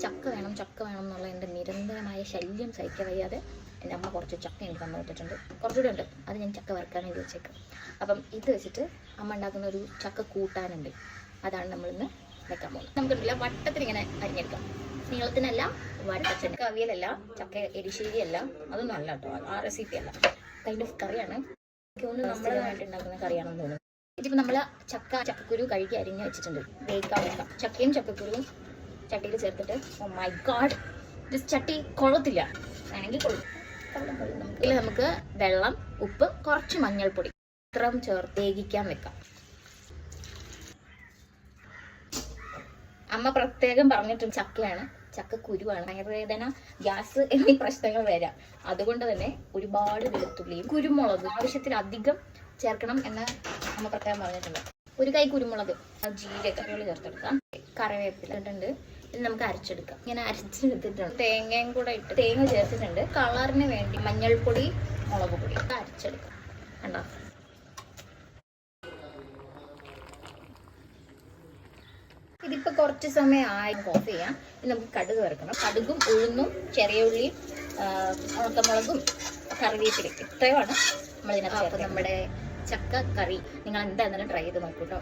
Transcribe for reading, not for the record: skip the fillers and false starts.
ചക്ക വേണം എന്നുള്ള എൻ്റെ നിരന്തരമായ ശല്യം സഹിക്കാൻ വയ്യാതെ എൻ്റെ അമ്മ കുറച്ച് ചക്ക എനിക്ക് തന്നു വിട്ടിട്ടുണ്ട്. കുറച്ചുകൂടെ ഉണ്ട്, അത് ഞാൻ ചക്ക വറുക്കാൻ വേണ്ടി വെച്ചേക്കാം. അപ്പം ഇത് വെച്ചിട്ട് അമ്മ ഉണ്ടാക്കുന്ന ഒരു ചക്ക കൂട്ടാനുണ്ട്, അതാണ് നമ്മളിന്ന് വെക്കാൻ പോകുന്നത്. നമുക്കുണ്ടല്ല വട്ടത്തിലിങ്ങനെ അരിഞ്ഞെടുക്കാം. നീളത്തിനല്ല, വട്ടത്തിന്. അവിയലല്ല, ചക്ക എരിശ്ശേരി അല്ല, അതൊന്നും അല്ല കേട്ടോ, ആ റെസിപ്പി അല്ല. കൈൻഡ് ഓഫ് കറിയാണ്. എനിക്ക് തോന്നുന്നു നമ്മളായിട്ട് ഉണ്ടാക്കുന്ന കറിയാണെന്ന് തോന്നുന്നു. ഇതിപ്പോൾ നമ്മൾ ചക്കക്കുരു കഴുകി അരിഞ്ഞ് വെച്ചിട്ടുണ്ട്, വേവിക്കാൻ വെക്കാം. ചക്കയും ചക്കക്കുരുവും ചട്ടിയിൽ ചേർത്തിട്ട്, ഓ മൈ ഗാഡ്, ഇത് ചട്ടി കൊള്ളത്തില്ല, വേണമെങ്കിൽ കൊള്ളും. ഇതിൽ നമുക്ക് വെള്ളം, ഉപ്പ്, കുറച്ച് മഞ്ഞൾപ്പൊടി ഇത്രയും ചേർത്ത് വേവിക്കാൻ വെക്കാം. അമ്മ പ്രത്യേകം പറഞ്ഞിട്ടുണ്ട് ചക്കയാണ്, ചക്കക്കുരുവാണ്, വയറുവേദന, ഗ്യാസ് എന്നീ പ്രശ്നങ്ങൾ വരാം. അതുകൊണ്ട് തന്നെ ഒരുപാട് വെളുത്തുള്ളിയും കുരുമുളക് ആവശ്യത്തിലധികം ചേർക്കണം എന്ന് അമ്മ പ്രത്യേകം പറഞ്ഞിട്ടുണ്ട്. ഒരു കൈ കുരുമുളക്, ജീരകങ്ങൾ ചേർത്തെടുക്കാം, കറിവേപ്പില ഇട്ടുണ്ട്. ഇത് നമുക്ക് അരച്ചെടുക്കാം. ഇങ്ങനെ അരച്ചെടുത്തിട്ടുണ്ട്, തേങ്ങയും കൂടെ ഇട്ട് തേങ്ങ ചേർത്തിട്ടുണ്ട്. കളറിന് വേണ്ടി മഞ്ഞൾപ്പൊടി, മുളക് പൊടി അരച്ചെടുക്കാം. കണ്ടോ, ഇതിപ്പോൾ കുറച്ച് സമയം ആയി ഓഫ് ചെയ്യാം. ഇത് നമുക്ക് കടുക് വറുക്കണം. കടുകും ഉഴുന്നും ചെറിയ ഉള്ളിയും ഉണക്കമുളകും കറിവേപ്പിലയും ഇത്രയുമാണ് നമ്മൾ ഇതിനകത്ത്. അപ്പോൾ നമ്മുടെ ചക്ക കറി നിങ്ങൾ എന്തായാലും ട്രൈ ചെയ്ത് നോക്കൂട്ടോ.